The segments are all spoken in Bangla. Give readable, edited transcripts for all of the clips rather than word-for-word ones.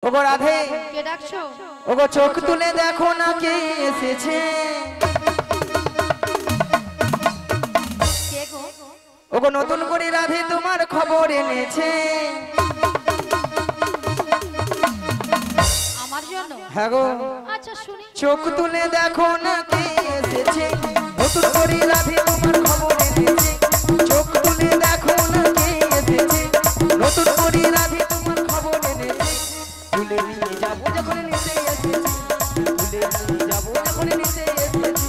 ওগো রাধে কে ডাকছো? ওগো চোখ তুলে দেখো না কে এসেছে। কে গো? ওগো নতুন করে রাধে তোমার খবর এনেছে। আমার জন্য? হ্যাঁ গো। আচ্ছা শুনি। চোখ তুলে দেখো না কে এসেছে, নতুন করে রাধে তোমার খবর এনেছে। চোখ তুলে দেখো না কে এসেছে, নতুন করে রাধে তোমার খবর এনেছে। তুলে নিয়ে যাবো যখন নিতে এসেছে, তুলে নিয়ে যাবো যখন নিতে এসেছে।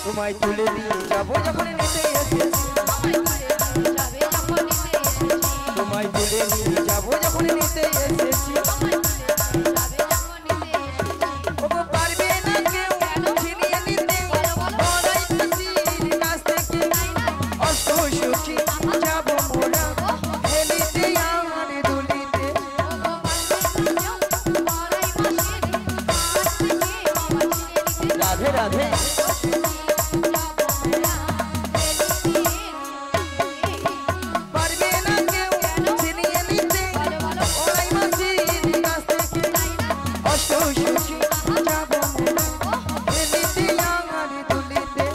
তোমায় তুলে নিয়ে যাবো যখন নিতে এসেছে, তোমায় তুলে নিয়ে যাবো যখন নিতে এসেছি। ওগো পারবে না কেউ ছিনিয়ে নিতে, বড়াই খুশির কাছ থেকে অষ্ট সুখী যাবো মোরা হেলিতে আমার দুলিতে। রাধে রাধে পারবে না কেউ ছিনিয়ে নিতে, বড়াই খুশির কাছ থেকে অষ্ট সুখী যাবো মোরা হেলিতে আমার দুলিতে।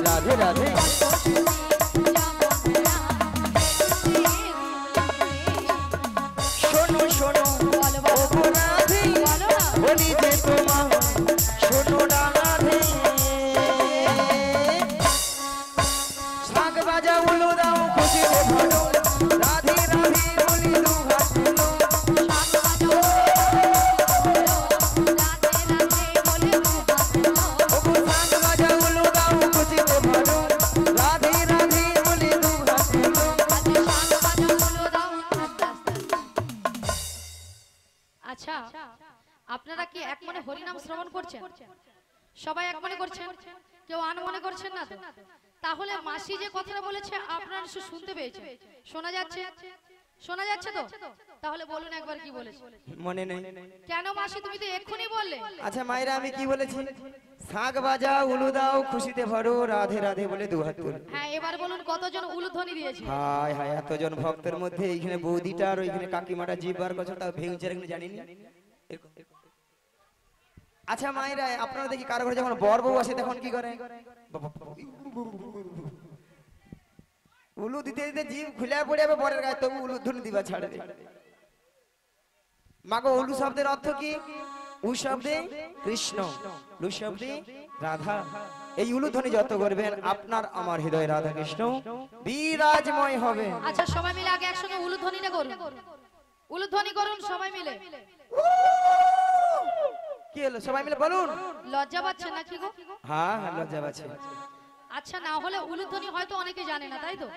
রাধে রাধে শোনো শোনো ওগো রাধে, বলি যে তোমার শোনো রাধে। শাঁখ বাজা উলু দাও খুশিতে ভরো, রাধে রাধে বলি দুহাত তুলো। ওগো শাঁখ বাজা উলু দাও খুশিতে ভরো, রাধে রাধে বলি দুহাত তুলো। আচ্ছা আপনারা কি এক মনে হরিনাম শ্রবণ করছেন? সবাই এক মনে করছেন? কেউ আন মনে করছেন না তো? তাহলে মাসি যে কথাটা বলেছে আপনারা শুনতে পেয়েছেন? শোনা যাচ্ছে? শোনা যাচ্ছে তো? তাহলে বলুন একবার কি বলেছে। মনে নেই। কেন মাসি তুমি তো এক্ষুনি বললে? আচ্ছা মায়েরা আমি কি বলেছি? শাঁখ বাজা উলু দাও খুশিতে ভরো, রাধে রাধে বলে দুহাত তুলো। হ্যাঁ এবার বলুন কতজন উলুধ্বনি দিয়েছে? হায় হায় এতজন ভক্তের মধ্যে এইখানে বৌদিটা আর ওইখানে কাকিমাটা জিবার কথা তাও ভেঙে এগুলো জানিনি। আচ্ছা মায়েরা আপনারা দেখি কারো ঘরে যখন বর বউ আসে তখন কি করে? উলু দিতে দিতে জিভ খুলে পড়ে যাবে বরের গায়ে, তবু উলু ধুনি দিবা ছাড়ে দে। মাগো উলু শব্দের অর্থ কি? উ শব্দে কৃষ্ণ, লু শব্দে রাধা। এই উলু ধ্বনি যত করবেন আপনার আমার হৃদয়ে রাধা কৃষ্ণ বিরাজময় হবে। আচ্ছা সবাই মিলে আগে একসঙ্গে উলুধ্বনিটা করুন। উলুধ্বনি করুন সবাই মিলে। কি হলো সবাই মিলে বলুন। লজ্জা পাচ্ছেন নাকি গো? হ্যাঁ হ্যাঁ লজ্জা পাচ্ছে। আচ্ছা না হলে উলুধ্বনি হয়তো অনেকে জানে না, তাই তো?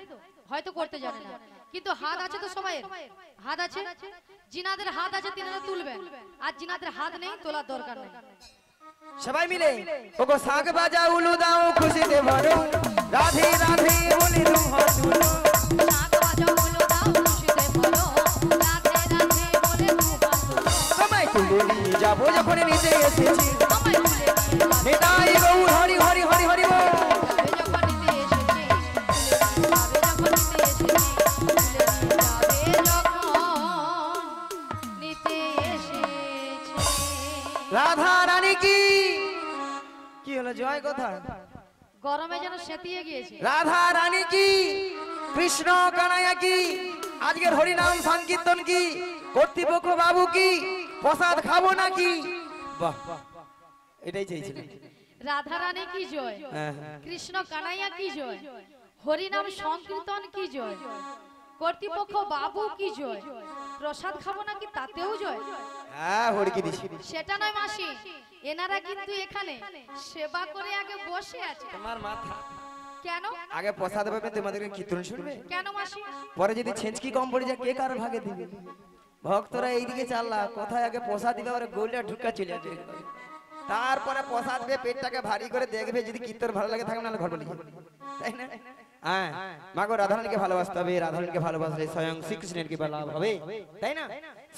হয়তো করতে জানে না, কিন্তু হাত আছে তো সবাইয়ের? হাত আছে? জিনাদের হাত আছে তিনারা তুলবেন, আর জিনাদের হাত নেই তোলার দরকার নেই। সবাই মিলে ওগো শাঁখ বাজা উলু দাও খুশিতে ভরো, রাধে রাধে বলি দুহাত তুলো। শাঁখ বাজাও উলু দাও খুশিতে ভরো, রাধে রাধে বলে দুহাত তুলো। তোমায় তুলে নিয়ে যাবো যখন নিতে এসেছি, আমায় তুলে নিয়ে যাবে নিতাই গৌর হরি হরি হরি হরি বল। যখন নিতে এসেছে, তুলে নিয়ে যাবে যখন নিতে এসেছে। রাধা রানী কি কি হলো জয় কথা? গরমে যেন সেতিয়ে গিয়েছে। রাধা রানী কি, কৃষ্ণ কানাইয়া কি, আজকের হরিনাম সংকীর্তন কি, কর্তৃপক্ষ বাবু কি, প্রসাদ খাবো নাকি? বাহ এটাই চাইছিলাম। রাধা রানী কি জয়, কৃষ্ণ কানাইয়া কি জয়, হরিনাম সংকীর্তন কি জয়, কর্তৃপক্ষ বাবু কি জয়, প্রসাদ খাবো নাকি তাতেও জয়। হ্যাঁ হড়কি দিছি। সেটা নয় মাসি, এনারা কিন্তু এখানে সেবা করে আগে বসে আছে। তোমার মাথা কেন? আগে প্রসাদ পাবে তোমাদেরকে কীর্তন শুনবে, কেন মাসি? পরে যদি ছেঁচকি কম পড়ে যায় কে কার ভাগে দিবে? ভক্তরা এইদিকে চাল্লা কোথায় আগে প্রসাদ দিবে, ওরা গোলটা ঢুকা চলে যাবে। তারপরে প্রসাদ দিয়ে পেটটাকে ভারী করে দেখবে, যদি কীর্তন ভালো লাগে থাকে নাহলে ঘর বলি, তাই না? হ্যাঁ মাগো রাধারানীকে ভালোবাসতে হবে, রাধারানীকে ভালোবাসলে স্বয়ং শ্রীকৃষ্ণের কি লাভ হবে, তাই না?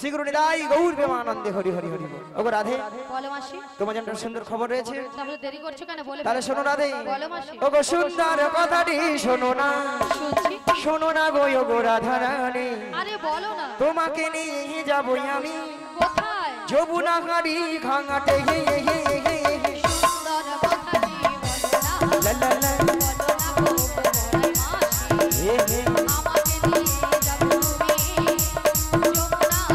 শীঘ্র নিদাই গৌর প্রেমানন্দে হরি হরি হরি বল। ওগো রাধে, বলো মাসি, তোমার জন্য একটা সুন্দর খবর রয়েছে। তাহলে দেরি করছো কেন বলে তাহলে শোনো রাধে, বলো মাসি। ওগো সুন্দর কথাটি শোনো না, শুনছি। শোনো না গো ওগো রাধা রানী, আরে বলো না। তোমাকে নিয়ে যাবো আমি কোথায়? যমুনা ঘাড়ি ঘাঙাটে হে হে হে হে হে। সুন্দর কথাটি বলো না। লা লা লা বলো না গো বলাই মাসি। হে হে। আমাকে নিয়ে যাবে তুমি যমুনার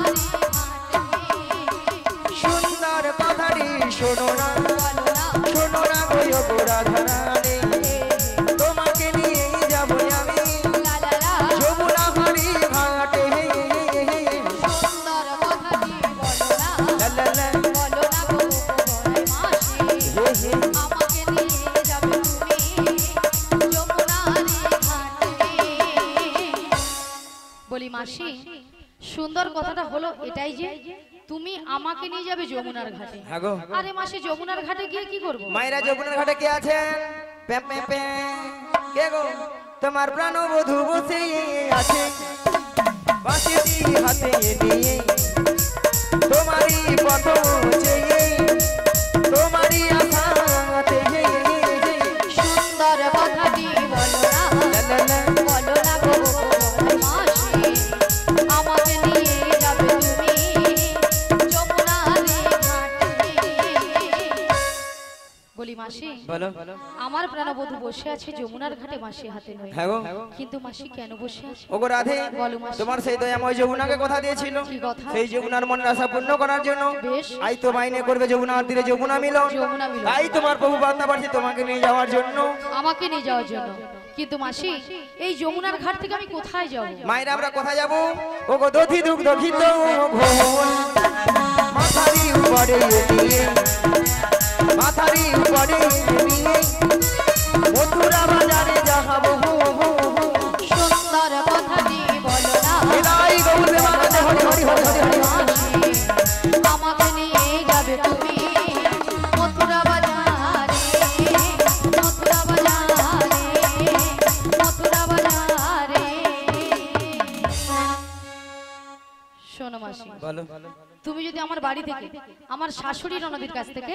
ঘাটে। সুন্দর কথাটি শোনো না, বলো না। শোনো না গো ওগো রাধা রানী, তোমাকে নিয়ে যাবো আমি লা লা লা। যমুনা ঘাড়ি ঘাটে হে হে হে হে। সুন্দর কথাটি বলো না। লা লা লা বলো না গো বলাই মাসি। হে হে। আমাকে নিয়ে যাবে তুমি যমুনার ঘাটে। বলি মাসি, সুন্দর কথাটা হলো এটাই যে তুমি আমাকে নিয়ে যাবে যমুনার ঘাটে। হ্যাঁ গো, আরে মাসি, যমুনার ঘাটে গিয়ে কি করব? মায়েরা যমুনার ঘাটে কে আছেন? পে পে পে। কে গো? তোমার প্রাণবধূ বসে আছে বাঁশিটি হাতে নিয়ে, তোমারই পথ চেয়ে, তোমারই আশাতে হে হে হে। সুন্দর কথাটি বলো না। লা লা লা। বলো না গো বলাই মাসি। আমাকে নিয়ে যাবে তুমি যমুনার ঘাটে। বলি মাসি, বলো। আমার প্রাণবধূ বসে আছে যমুনার ঘাটে মাসি হাতে নয়, হ্যাঁ গো, কিন্তু মাসি কেন বসে আছে? ওগো রাধে, বলো মাসি। তোমার সেই দয়াময় যমুনাকে কথা দিয়েছিল, কি কথা? সেই যমুনার মনের আশা পূর্ণ করার জন্য বেশ। আই তো মাইনে করবে যমুনার তীরে যমুনা মিলন। যমুনা মিলন। তাই তোমার প্রভু বার্তা পাঠাচ্ছি তোমাকে নিয়ে যাওয়ার জন্য। আমাকে নিয়ে যাওয়ার জন্য, কিন্তু মাসি এই যমুনার ঘাট থেকে আমি কোথায় যাব? মায়েরা আমরা কোথায় যাব? ওগো দধি দুগ্ধ ঘিত ঘোল, মাথারি উপরে নিয়ে, মাথারি উপরে নিয়ে, মথুরা বাজারে যাবো। সুন্দর কথাটি বলো না। বিদায় গৌর প্রেমানন্দে হরি হরি হরি হরি হরি। মাসি, আমাকে নিয়ে যাবে তুমি মথুরা বাজারে, মথুরা বাজারে, মথুরা বাজারে। শোনো মাসি, বলো। তুমি যদি আমার বাড়ি থেকে, আমার শাশুড়ি ননদের কাছ থেকে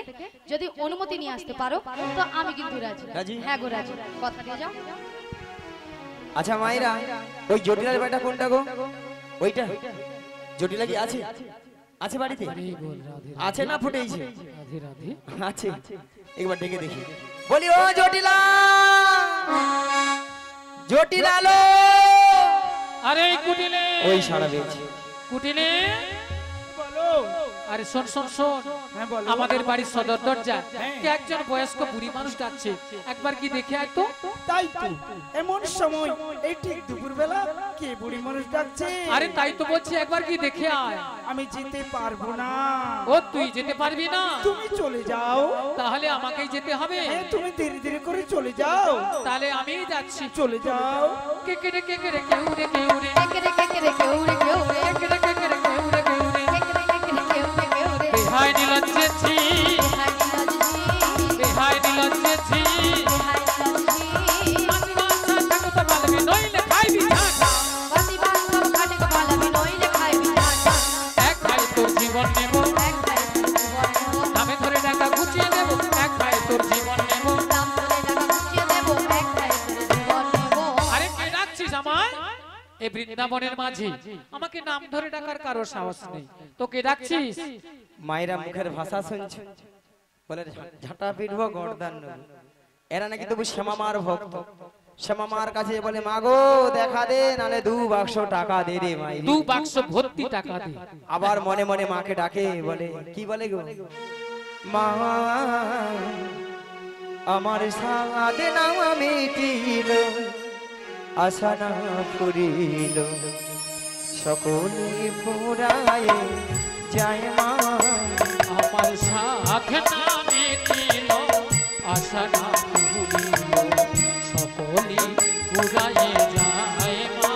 যদি অনুমতি নিয়ে আসতে পারো, তো আমি কিন্তু রাজি। রাজি? হ্যাঁ গো রাজি। কথা দিয়ে যাও। আচ্ছা মায়েরা, ওই জটিলার বাড়িটা কোনটা গো? ওইটা জটিলা কি আছে? আছে বাড়িতে? আছে না ফুটেইছে? আছে, একবার ডেকে দেখি। বলি ও জটিলা, জটিলা লো। আরে এই কুটিলে, ওই সাড়া পেয়েছি। কুটিলে আরে শোন শোন শোন, আমাদের বাড়ির সদর দরজা কে একজন বয়স্ক বুড়ি মানুষ যাচ্ছে, একবার কি দেখে আয় তো। তাই তো, এমন সময় এই ঠিক দুপুরবেলা কে বুড়ি মানুষ ডাকছে? আরে তাই তো বলছি, একবার কি দেখে আয়। আমি যেতে পারবো না। ও তুই যেতে পারবি না? তুমি চলে যাও। তাহলে আমাকেই যেতে হবে। হ্যাঁ, তুমি ধীরে ধীরে করে চলে যাও। তাহলে আমিই যাচ্ছি। চলে যাও। কে কে রে কে কে রে কেউ রে কেউ রে কে রে কে রে কেউ রে কেউ রে, কে রে কে কে রে কেউ রে কেউ রে কে রে কে রে কেউ রে কেউ রে। বেহাই নিলজ্জেছি, হাই লাজি, বেহাই নিলজ্জেছি, হাই লাজি। মাছি মাছা থাকতে পারবি নইলে খাইবি ঝাঁটা। বাসি বাসব খাটে পালাবি নইলে খাইবি ঝাঁটা। এক খাই তোর জীবন নেব, এক খাই জীবন নেব, নামে ধরে টাকা গুছিয়ে দেব, এক খাই তোর জীবন নেব। দাম ধরে টাকা গুছিয়ে দেব, এক খাই জীবন নেব। আরে কে ডাকছিস আমায়? এই বৃন্দাবনের মাঝি, আমাকে নাম ধরে ডাকার কারো সাহস নেই, তোকে ডাকছিস? মায়েরা মুখের ভাষা শুনছ, বলে ঝাঁটা পিটবো গর্দান নেবো। এরা নাকি তবু শ্যামা মার ভক্ত। শ্যামা মার কাছে বলে মাগো দেখা দে, নালে 2 বাক্স টাকা দে রে মাই। 2 বাক্স ভর্তি টাকা দে। আবার মনে মনে মাকে ডাকে, বলে কি বলে গো? মা আমার সাদে নাম মিটিল, আশা না ফুরিল, সকলে ফুরায় যায় মা। আমার সাথে না মিটিল, আশা না ভুলিল, সকলি ফুরায়ে যায় মা।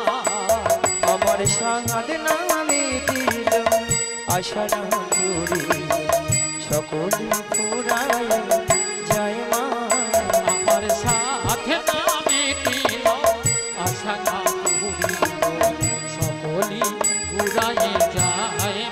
আমার সাদে নাম মিটিল, আশা না ফুরিল, সকলে ফুরায় যায় মা। আমার সাথে না মিটিল, আশা না ভুলিল, সকলি ফুরায়ে যায়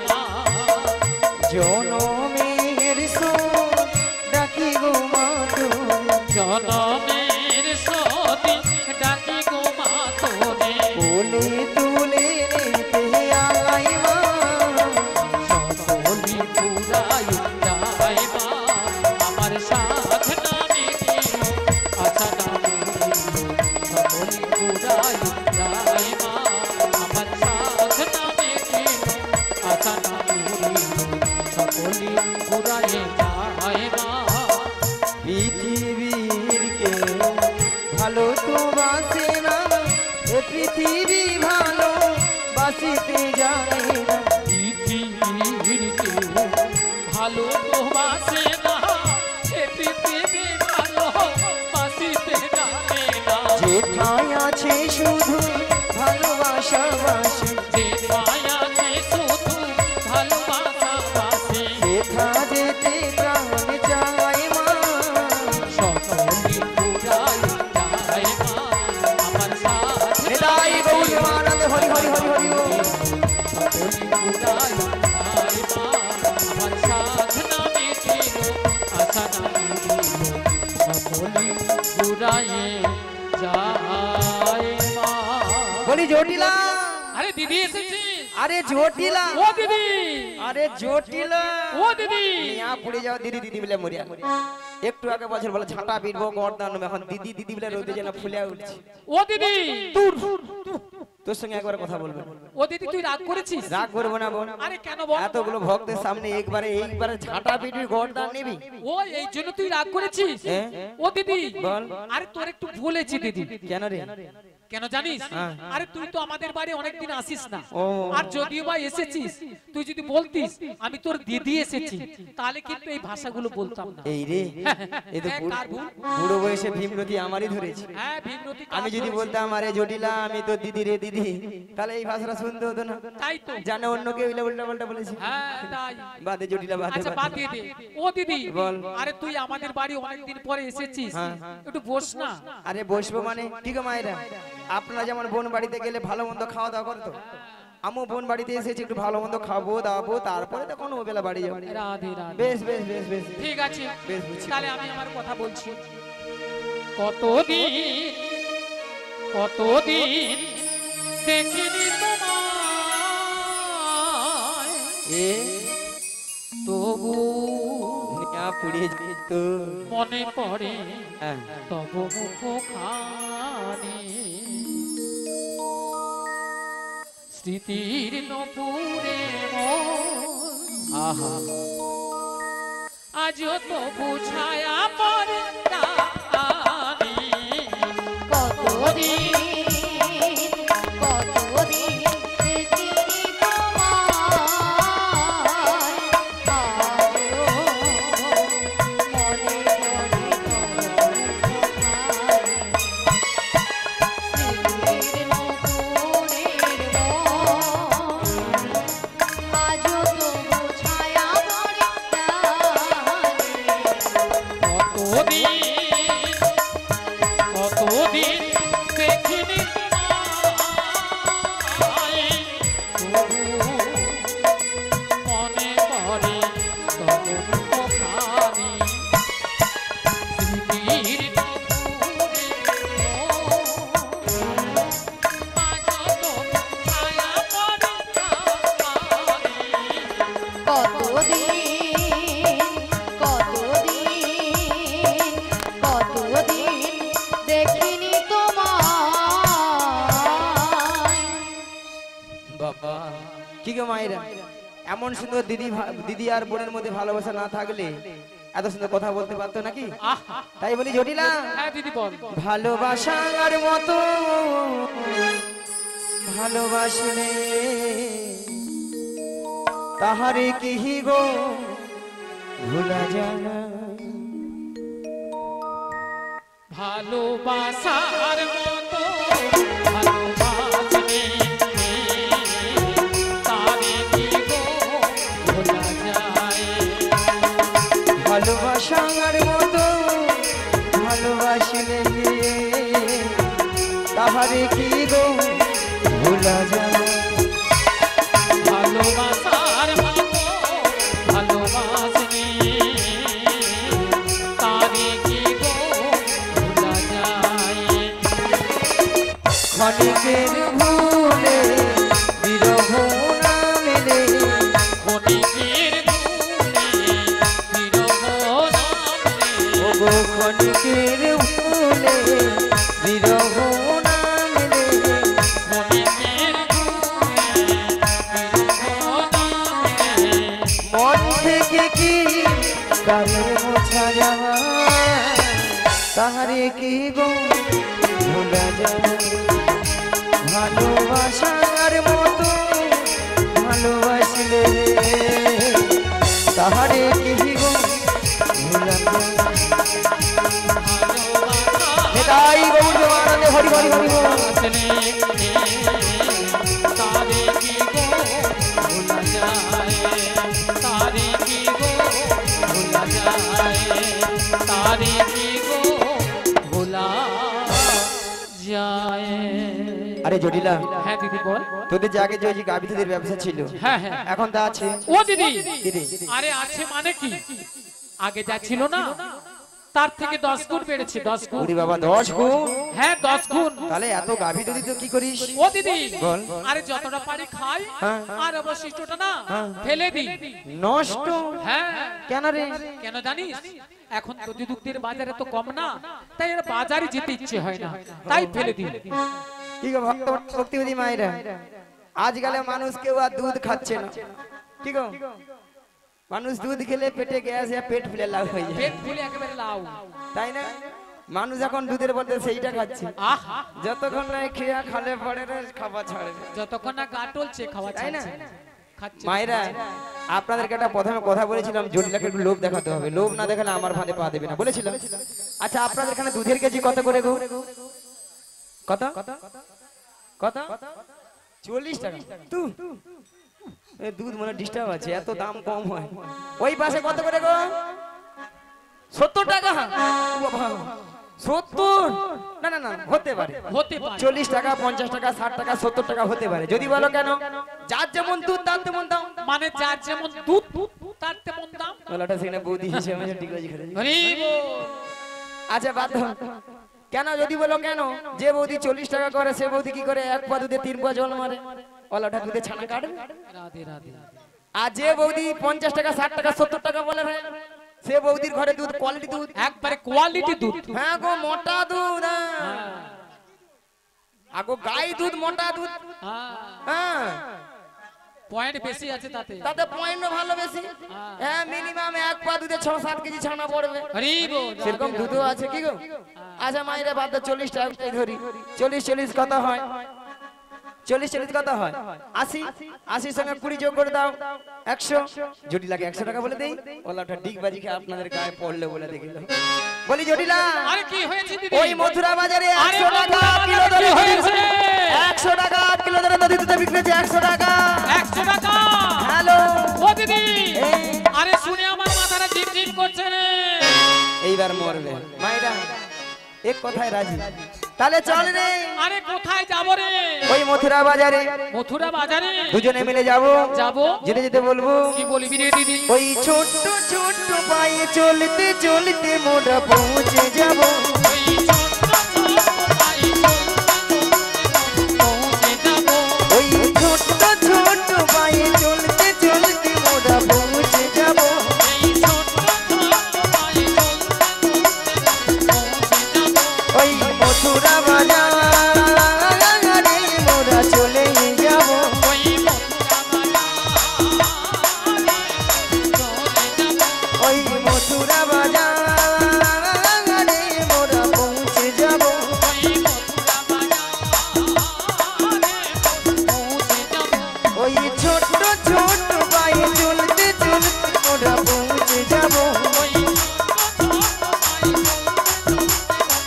পৃথিবী ভালো বাসিতে জানে না পৃথিবীর কেউ ভালো তো বাসে না, এ পৃথিবী ভালো বাসিতে জানে না। যেথায় আছে শুধু ভালোবাসা বাসে, যেথায় আছে শুধু ভালোবাসা বাসে, যেথা যেতে প্রাণ চায় মা, সকলে পুরাই যায় মা আমার সাথ নিতাই গৌর আনন্দ হরি হরি হরি হরি ও। সকলে পুরাই যায় মা আমার সাথ নামে ছিল আশা নামে ছিল, সকলে পুরাই যায় মা। বলি জটিলা, আরে দিদি এসেছি। আরে জটিলা, ও দিদি, আরে জটিলা, ও দিদি, यहाँ পুড়ে যাও দিদি দিদি বলে মরিয়া। একটু আগে বছর বলে ঝাঁটা পিটবো গর্দান, এখন দিদি দিদি বলে রোদে যেন ফুলে উঠছে। ও দিদি, তোর সঙ্গে একবার কথা বলবো। ও দিদি তুই রাগ করেছিস? রাগ করবো না বোন, আরে কেন বল? এতগুলো ভক্তের সামনে একবারে ঝাঁটা পিটবি গর্দান নিবি? ও এই জন্য তুই রাগ করেছিস? হ্যাঁ। ও দিদি বল। আরে তোর একটু বলেছি দিদি। কেন রে? কেন জানিস? হ্যাঁ। আরে তুই তো আমাদের বাড়ি অনেকদিন আসিস না, ও। আর যদিও বা এসেছিস তুই যদি বলতিস আমি তোর দিদি এসেছি, তাহলে কিন্তু এই ভাষাগুলো বলতাম না। এই রে, এই তো হ্যাঁ, কার ভুল? বুড়ো বয়সে ভীমরতি আমারই ধরেছে। হ্যাঁ ভীমরতি কাজ আমি যদি করেছে। বলতাম আরে জটিলা আমি তো দিদি রে দিদি, তাহলে এই ভাষাটা শুনতে হতো না। তাই তো। জানে অন্য কেউ উল্টা পাল্টা বলেছে। হ্যাঁ তাই। বাদে জটিলা বাদে আচ্ছা বাদ দিয়ে দে। ও দিদি বল। আরে তুই আমাদের বাড়ি অনেকদিন পরে এসেছিস, হ্যাঁ। একটু বস না। আরে বসবো মানে ঠিক আছে মায়েরা, আপনারা যেমন বোন বাড়িতে গেলে ভালো মন্দ খাওয়া দাওয়া করতো, আমিও বোন বাড়িতে এসেছি একটু ভালো মন্দ খাবো দাওয়াবো, তারপরে তখন ও বেলা বাড়ি যাবো। রাধে রাধে। বেশ বেশ বেশ বেশ ঠিক আছে বেশ বুঝছি। তাহলে আমি আমার কথা বলছি। কতদিন কতদিন দেখিনি তোমায়, এ তবু নিয়া পুড়িয়ে যেত। মনে পড়ে হ্যাঁ। তব মুখখানি, স্মৃতির নপুরে আহা আজও তো বুঝায়া পড়ে টানি। কতদিন কতদিন দেখিনি তোমায়, আজও মনে পড়ে স্মৃতির নপুরের মন, আজও তবু ছায়া পড়ে টানি। কতদিন কতদিন দেখিনি তোমায়, তবু মনে পড়ে তব মুখখানি, স্মৃতির নপুরে আজও তো ছায়া পড়ে টানি। কতদিন কতদিন কতদিন দেখিনি তোমায়। বাবা কি গো মায়েরা, এমন সুন্দর দিদি দিদি আর বোনের মধ্যে ভালোবাসা না থাকলে এত সুন্দর কথা বলতে পারতো নাকি? আহা, তাই বলি জটিলা, হ্যাঁ দিদি বল। ভালোবাসার মতো ভালোবাসলে তাহারে কি গো ভুলা যায় না। ভালোবাসার মতো ভালোবাসলে তারে কি গো ভোলা যায়। ভালোবাসার মতো ভালোবাসলে তাহারে কি গো ভুলা যায়। ভালোবাসার মতো ভালোবাসলে তারে কি গো ভোলা যায়। ক্ষণিকের ভুলে বিরহ না মেলে, ক্ষণিকের ভুলে বিরহ নামে, ওগো ক্ষণিকের ভুলে বিরহ না মেলে, ক্ষণিকের ভুলে বিরহ নামে। মন থেকে কি কালে মোছা যাওয়া তাহারে কি গো ভোলা যায়। ভালোবাসার মতো ভালোবাসলে তাহারে কি গো ভোলা যায়। নিতাই গৌর প্রেমানন্দে হরি হরি হরি বল। তারে কি গো ভোলা যায়, তারে কি গো ভোলা যায়, তারে কি গো ভোলা যায়। আরে জটিলা, হ্যাঁ দিদি বল। তোদের যে আগে যে ওই যে গাভী দুধের ব্যবসা ছিল, হ্যাঁ হ্যাঁ এখন তা আছে? ও দিদি, দিদি আরে আছে মানে কি, আগে যা ছিল না তার থেকে 10 গুণ বেড়েছে, 10 গুণ। ওরে বাবা 10 গুণ? হ্যাঁ 10 গুণ। তাহলে এত গাভী দুধ তো কি করিস? ও দিদি বল। আরে যতটা পারি খাই হ্যাঁ। আর অবশিষ্টটা না ফেলে দিই। নষ্ট? হ্যাঁ কেন রে? কেন জানিস, এখন দুধ দুধের বাজারে তো কম না, তাই এর বাজারে যেতে ইচ্ছে হয় না, তাই ফেলে দিই। কি গো ভক্ত ভক্তিবাদী মায়েরা, আজকালে মানুষ কেউ আর দুধ খাচ্ছে না। কি গো, মানুষ দুধ খেলে পেটে গ্যাস या পেট ফুলে লাউ হয়ে যায়, পেট ফুলে একেবারে লাউ, তাই না? মানুষ এখন দুধের বদলে সেইটা খাচ্ছে। আহা যতক্ষণ না খেয়া খালে পড়ে রে খাওয়া ছাড়ে না। যতক্ষণ না গা টলছে খাওয়া তাই না? ছাড়ছে খাচ্ছে। মায়েরা, আপনাদেরকে একটা প্রথমে কথা বলেছিলাম, জটিলাকে একটু লোভ দেখাতে হবে, লোভ না দেখালে আমার ফাঁদে পা দেবে না বলেছিলাম। আচ্ছা, আপনাদের এখানে দুধের কেজি কত করে গো? কত কত? 40 টাকা। তুই এ দুধ মানে ডিস্টার্ব আছে, এত দাম কম হয়। ওই পাশে কত করে গো? 70 টাকা। ও বাবা, 70? না না না, হতে পারে, হতে পারে 40 টাকা, 50 টাকা, 60 টাকা, 70 টাকা হতে পারে। যদি বলো কেন, যার যেমন দুধ তার তেমন দাম। মানে যার যেমন দুধ তার তেমন দাম। ওলাটা সেখানে বৌদি হিসেবে ঠিক আছে। হরি বল। আচ্ছা বাদ দাও। কেন যদি বলো কেন, যে বৌদি 40 টাকা করে সে বৌদি কি করে 1 পা দুধে 3 পা জল মারে? ওলাটা দুধে ছানা কাটবে। রাধে রাধে। আর যে বৌদি 50 টাকা, 60 টাকা, 70 টাকা বলে ভাই, সে বৌদির ঘরে দুধ কোয়ালিটি দুধ, একবারে কোয়ালিটি দুধ। হ্যাঁ গো, মোটা দুধ। আগো গাই দুধ, মোটা দুধ। হ্যাঁ, পয়েন্ট বেশি আছে তাতে। তাতে পয়েন্টও ভালো বেশি। হ্যাঁ, মিনিমাম 1 পা দুধে 6-7 কেজি ছানা পড়বে। হরি বল। সেরকম দুধও আছে কি গো? আচ্ছা মাইরে বাদ দাও, 40 টাকা ধরি। 40 কত হয়? 40 কত হয়? 80। 80 সঙ্গে 20 যোগ করে দাও, 100। জটিলাকে 100 টাকা বলে দেই। ওলাটা ডিগবাজি খেয়ে আপনাদের গায়ে পড়লে বলে দেখিল। বলি জটিলা, আরে কি হয়েছে দিদি? ওই মথুরা বাজারে 100 আরে টাকা মথুরা কিলো বাজারে দরে কি হয়েছে? 100 টাকা কিলো দরে নদী দুধে বিক্রি হচ্ছে 100 টাকা। 100 টাকা। হ্যালো ও দিদি, এই। আরে শুনে আমার মাথাটা ঝিমঝিম করছে রে। এইবার মরবে মাইরা, এক কথায় রাজি। তাহলে চল রে, আরে কোথায় যাব রে? ওই মথুরা বাজারে মথুরা বাজারে দুজনে মিলে যাবো। যাবো। যেতে যেতে বলবো, কি বলবি রে দিদি? ওই ছোট্ট ছোট্ট পায়ে চলতে চলতে মোরা পৌঁছে যাব। ওই ছোট্ট ছোট্ট পায়ে পৌঁছে যাব। ওই ছোট্ট ছোট্ট পায়ে চলতে চলতে মোরা পৌঁছে যাব। এই ছোট্ট ছোট্ট পায়ে পৌঁছে যাব। ওই মথুরা বাজারে মোরা চলে যাব। ওই মথুরা বাজারে চলে যাব। ওই মথুরা বাজারে মোরা পৌঁছে যাব। ওই মথুরা বাজারে পৌঁছে যাব। ওই ছোট্ট ছোট্ট পায়ে চলতে চলতে মোরা পৌঁছে যাব। ওই ছোট্ট ছোট্ট পায়ে পৌঁছে যাব।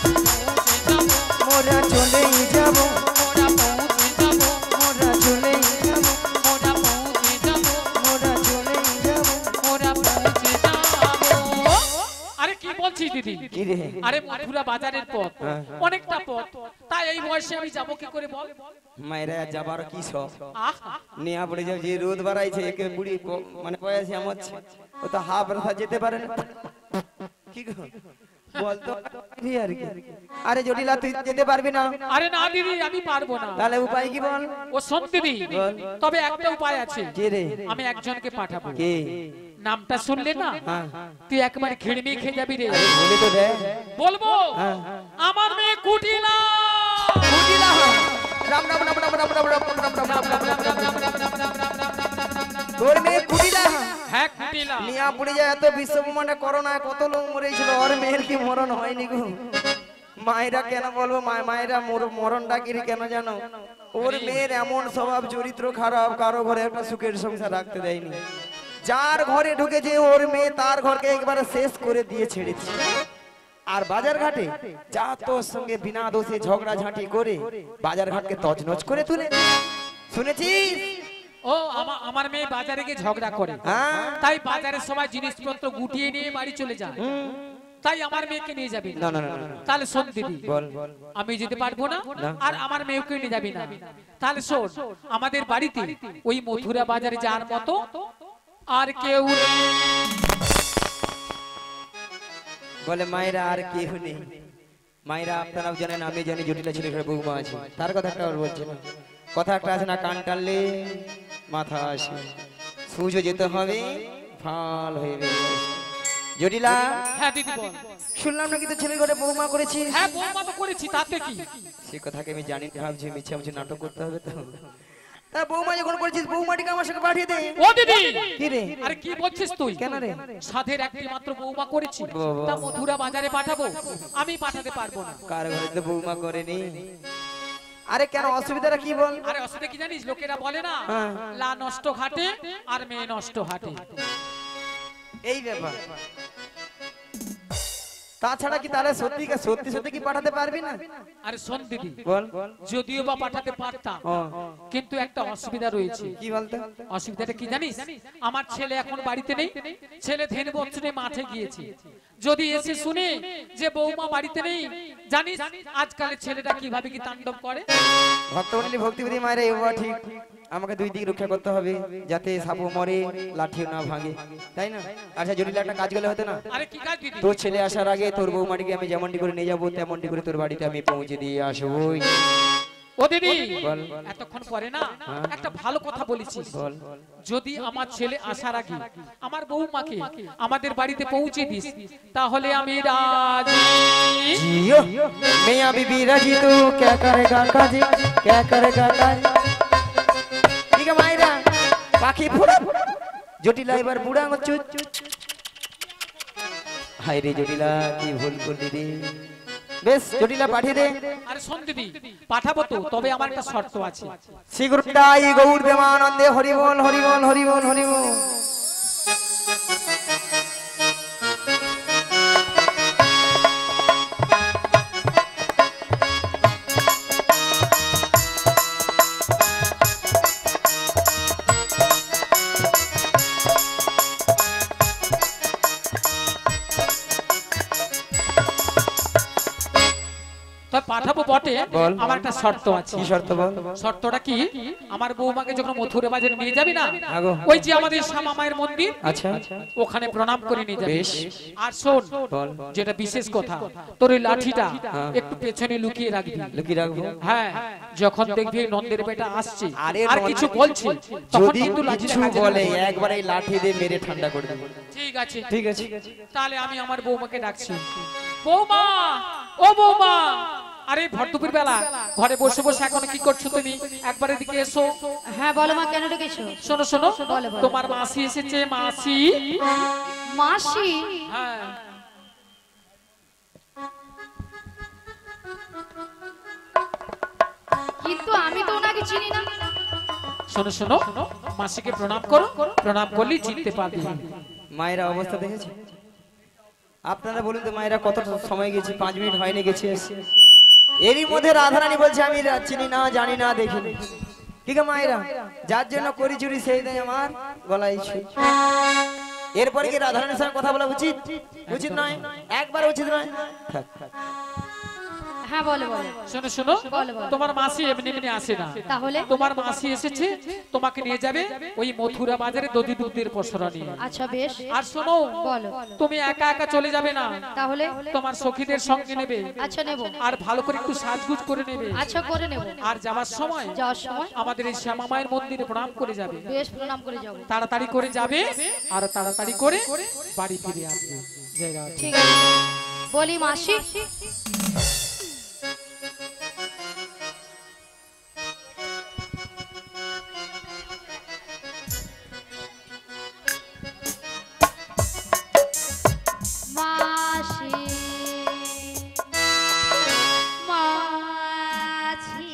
মোরা চলেই যাব, মোরা পৌঁছে যাব। মোরা চলেই যাব, মোরা পৌঁছে যাব। মোরা চলেই যাব। মোরা পৌঁছে যাব। আরে কি বলছিস দিদি? কি রে? আরে মথুরা বাজারের পথ হ্যাঁ। অনেকটা পথ, তাই এই বয়সে আমি যাব কি করে বল? মায়েরা যাবার কি সব আহা নেয়া পড়ে যাও, যে রোদ বাড়াইছে একে বুড়ি মানে বয়সে আমাচ্ছে, ও তো হাফ রাস্তা যেতে পারে না। কি গো বলতো আর কি? আরে জটিলা, তুই যেতে পারবি না? আরে না দিদি, আমি পারবো না। তাহলে উপায় কি বল? ও শোন দিদি, বল। তবে একটা উপায় আছে। কে রে? আমি একজনকে পাঠাবো। কে? নামটা শুনলে না হ্যাঁ, তুই একবার খিড়মি খেয়ে যাবি রে। আরে বলে তো দে। বলবো হ্যাঁ। আমার মেয়ে কুটিলা। কুটিলা, রাম রাম রাম রাম রাম রাম রাম রাম রাম রাম রাম। তোর মেয়ে কুটিলা? হ্যাঁ কুটিলা। নিয়া পড়ে যায়। এত বিশ্ব ব্রহ্মাণ্ডে করোনায় কত লোক মরেছিল, ওর মেয়ের কি মরণ হয়নি গো? মায়েরা কেন বলবো, মায়েরা মরণটা কি কেন জানো? ওর মেয়ের এমন স্বভাব চরিত্র খারাপ, কারো ঘরে একটা সুখের সংসার রাখতে দেয়নি। যার ঘরে ঢুকেছে ওর মেয়ে তার ঘরকে একবারে শেষ করে দিয়ে ছেড়েছে। আর বাজার ঘাটে যা তোর সঙ্গে বিনা দোষে ঝগড়া ঝাঁটি করে বাজার ঘাটকে তছনছ করে তুলে, শুনেছিস? ও আমার মেয়ে বাজারে গিয়ে ঝগড়া করে, হ্যাঁ। তাই বাজারের সময় জিনিসপত্র গুটিয়ে নিয়ে বাড়ি চলে যায়, তাই আমার মেয়েকে নিয়ে যাবি না না না না। তাহলে শোন দিদি, বল। আমি যেতে পারবো না, না। আর আমার মেয়েকে নিয়ে যাবি না। তাহলে শোন, আমাদের বাড়িতে ওই মথুরা বাজারে যাওয়ার মতো আর কেউ নেই। বলে মায়েরা আর কেউ নেই। মায়েরা আপনারাও জানেন, আমি জানি জটিলা ছেলে ঘরে বৌমা আছে, তার কথা একটা বলছে না, কথা একটা আছে না, কান টানলে মাথা আসে, সুজো যেতে হবে ফাল হয়ে বেরিয়ে। জটিলা, হ্যাঁ দিদি বল। শুনলাম নাকি তো ছেলে ঘরে বৌমা করেছিস? হ্যাঁ বৌমা তো করেছি, তাতে কি? সে কথাকে আমি জানি, ভাবছি মিছে মিছে নাটক করতে হবে তো। তা বৌমা যখন করেছিস বৌমাটিকে আমার সঙ্গে পাঠিয়ে দে। ও দিদি, কি রে? আরে কি বলছিস তুই? কেন রে? সাধের একটি মাত্র বৌমা করেছি, বাবা। তা মথুরা বাজারে পাঠাবো? আমি পাঠাতে পারবো না। কার ঘরে তো বৌমা করেনি? আরে কেন, অসুবিধাটা কি বল? আরে অসুবিধা কি জানিস? লোকেরা বলে না, হ্যাঁ। লা নষ্ট ঘাটে আর মেয়ে নষ্ট হাটে। এই ব্যাপার। তাছাড়া কি তাহলে সত্যি সত্যি কি পাঠাতে পারবি না? আরে শোন দিদি, বল। যদিও বা পাঠাতে পারতাম, ও, কিন্তু একটা অসুবিধা রয়েছে। কি বলতে? অসুবিধাটা কি জানিস? আমার ছেলে এখন বাড়িতে নেই, ছেলে ধেন বছরে মাঠে গিয়েছে। যদি এসে শুনে যে বৌমা বাড়িতে নেই, জানিস আজকালের ছেলেটা কিভাবে কি তাণ্ডব করে। ভক্তমণ্ডলী ভক্তিবিধি মায়েরা, এই বাবা ঠিক, আমাকে দুই দিক রক্ষা করতে হবে, যাতে সাপও মরে লাঠিও না ভাঙে, তাই না? আচ্ছা জটিল একটা কাজ গেলে হতো না? আরে কি কাজ দিদি? তোর ছেলে আসার আগে তোর বৌমাটিকে আমি যেমনটি করে নিয়ে যাবো, তেমনটি করে তোর বাড়িতে আমি পৌঁছে দিয়ে আসবোই। ও দিদি, বল। এতক্ষণ পরে না হ্যাঁ। একটা ভালো কথা বলেছিস। বল। যদি আমার ছেলে আসার আগে আমার বৌমাকে আমাদের বাড়িতে পৌঁছে দিস, তাহলে আমি রাজি। जियो मियां बीबी राजी, तू क्या करेगा काजी, क्या करेगा काजी। ठीक है मायरा, पाखी फुड़ा जटिला এবার বুড়া চুচ। হায় রে জটিলা, কি ভুল করলি রে। বেশ জটিলা পাঠিয়ে দে। আরে শোন দিদি, পাঠাবো তো, তবে আমার একটা শর্ত আছে। শ্রীগুরুটাই গৌর দেবানন্দে হরি বল হরি বল হরি বল হরি বল। তবে পাঠাবো বটে, বল। আমার একটা শর্ত আছে। কি শর্ত বল? শর্তটা কি? আমার বৌমাকে যখন মথুরা বাজারে নিয়ে যাবি না, আগো। ওই যে আমাদের শ্যামা মায়ের মন্দির, আচ্ছা ওখানে প্রণাম করে নিয়ে যাবি। বেশ। আর শোন, বল। যেটা বিশেষ কথা, তোর ওই লাঠিটা হ্যাঁ। একটু পেছনে লুকিয়ে রাখবি। লুকিয়ে রাখবো। হ্যাঁ, যখন দেখবি নন্দের বেটা আসছে আরে আর নন্দ- কিছু বলছে, তখন যদি কিন্তু লাঠিটা কিছু কাজে বলে লাগাবি। একবার এই লাঠি দিয়ে মেরে ঠান্ডা করে দেবো। ঠিক আছে, ঠিক আছে। তাহলে আমি আমার বৌমাকে ডাকছি। বৌমা, ও বৌমা, আরে ভর দুপুর বেলা ঘরে বসে বসে এখন কি করছো তুমি? একবার এদিকে এসো। হ্যাঁ বলো মা, কেন ডেকেছো? শোনো শোনো, বলো, বলো। তোমার মাসি এসেছে, মাসি। মাসি? হ্যাঁ, কিন্তু আমি তো ওনাকে চিনি না। শোনো শোনো, মাসিকে প্রণাম করো, প্রণাম করলেই চিনতে পারবে। মায়েরা অবস্থা দেখেছে? আপনারা বলুন তো মায়েরা কত সময় গেছে? 5 মিনিট হয়নি গেছে। এরই মধ্যে রাধারানী বলছে আমি চিনি না, জানি না, দেখিনি। ঠিক আছে মায়েরা, যার জন্য করি চুরি সেই দেয় আমার গলায় ছুরি। এরপরে কি রাধারানীর সঙ্গে কথা বলা উচিত? উচিত নয়, একবার উচিত নয়। থাক, থাক। হ্যাঁ বলো বলো। শোনো শোনো, বলো, বলো। তোমার মাসি এমনি এমনি আসে না। তাহলে? তোমার মাসি এসেছে, তোমাকে নিয়ে যাবে ওই মথুরা বাজারে দধি দুধের পসরা নিয়ে। আচ্ছা বেশ। আর শোনো, বলো। তুমি একা একা চলে যাবে না, তাহলে? তোমার সখীদের সঙ্গে নেবে। আচ্ছা নেব। আর ভালো করে একটু সাজগুজ করে নেবে। আচ্ছা করে নেব। আর যাওয়ার সময় যাওয়ার সময় আমাদের এই শ্যামা মায়ের মন্দিরে প্রণাম করে যাবে। বেশ, প্রণাম করে যাব। তাড়াতাড়ি করে যাবে আর তাড়াতাড়ি করে বাড়ি ফিরে আসবে। জয় রাধে। ঠিক আছে। বলি মাসি, মাসি মাছি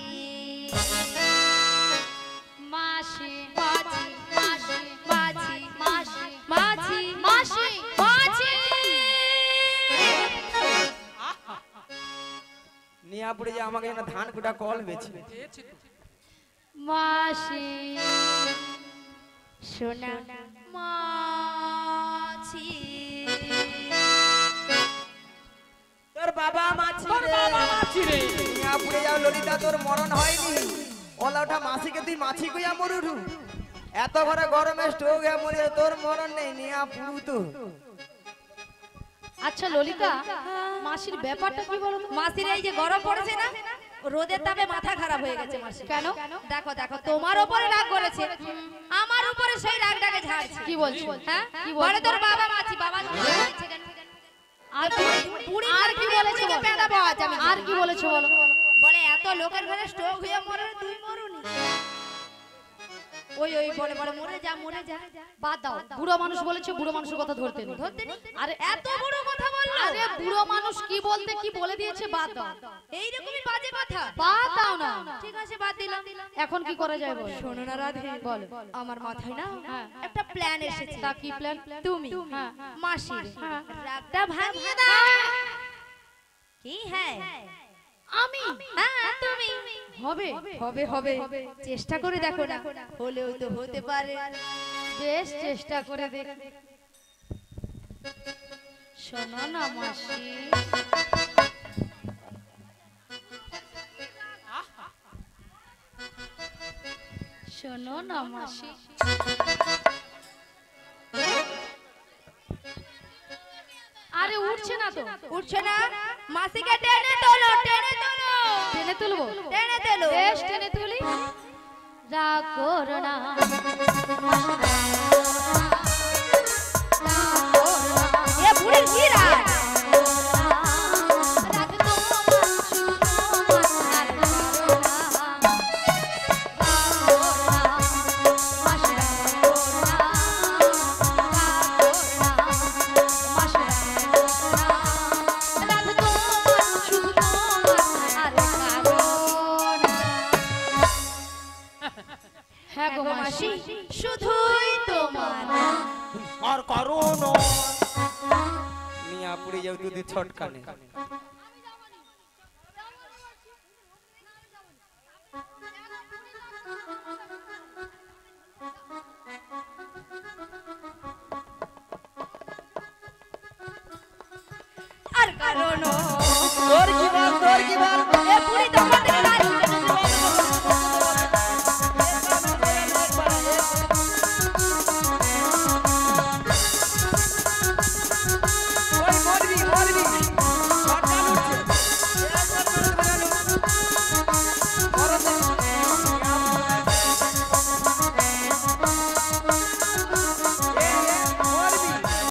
মিয়া পড়ে যে আমাকে না ধান কুটা কল বেছে মাসি সোনা মাছি তোর বাবা মাছি তোর রে বাবা মাছি রে মিয়া পড়ে যাও ললিতা তোর মরণ হয়নি ওলা ওটা মাছিকে তুই মাছি কইয়া মরুরু এত ঘরে গরমে স্ট্রোক হয়ে মরে তোর মরণ নেই মিয়া পুরু তো আচ্ছা ললিতা মাসির ব্যাপারটা কি বলো তো? মাসির এই যে গরম পড়েছে না রোদের তাপে মাথা খারাপ হয়ে গেছে মাসি কেন দেখো দেখো তোমার উপরে রাগ করেছে আমার উপরে সেই রাগটাকে ঝাড়ছে কি বলছো হ্যাঁ কি বলে বলছো তোর বাবা মাছি বাবা মাছি কেন? আর বুড়ি আর কি বলেছো বুড়িকে বলো? পেঁদাবো আজ আমি। আর কি বলেছো বলো বলে এত লোকের ঘরে স্ট্রোক হয়ে মরে তুই মরুনি ওই ওই বলে বলে মরে যা মরে যা বাদ দাও বুড়ো মানুষ বলেছে বুড়ো মানুষের কথা ধরতে নেই ধরতে নি আরে এত বড় কথা বললো আরে বুড়ো মানুষ কি বলতে কি বলে দিয়েছে বাদ দাও এইরকমই বাজে কথা বাদ দাও না ঠিক আছে বাদ দিলাম এখন কি করা যায় বলো শোনো না রাধে বলো আমার মাথায় না হ্যাঁ। একটা প্ল্যান এসেছে তা কি প্ল্যান তুমি হ্যাঁ। মাসির হ্যাঁ। রাগটা ভাঙিয়ে দাও কি হ্যাঁ আমি হ্যাঁ তুমি হবে হবে হবে চেষ্টা করে দেখো না হলেও তো হতে পারে বেশ চেষ্টা করে দেখ শোনো না মাসি শোনো না মাসি আরে উঠছে না তো উঠছে না মাসিকে টেনে তোলো টেনে তুলবো টেনে তোলো বেশ টেনে তুলি রাগ করো না এ বুড়ির কি রাগ রাগ তোমার শুনো আর করো না হ্যাঁ গো মাসি শুধুই তোমার আর কারণ মিয়া পড়ে যাও তুই ছটকানে আর কারণ তোর কি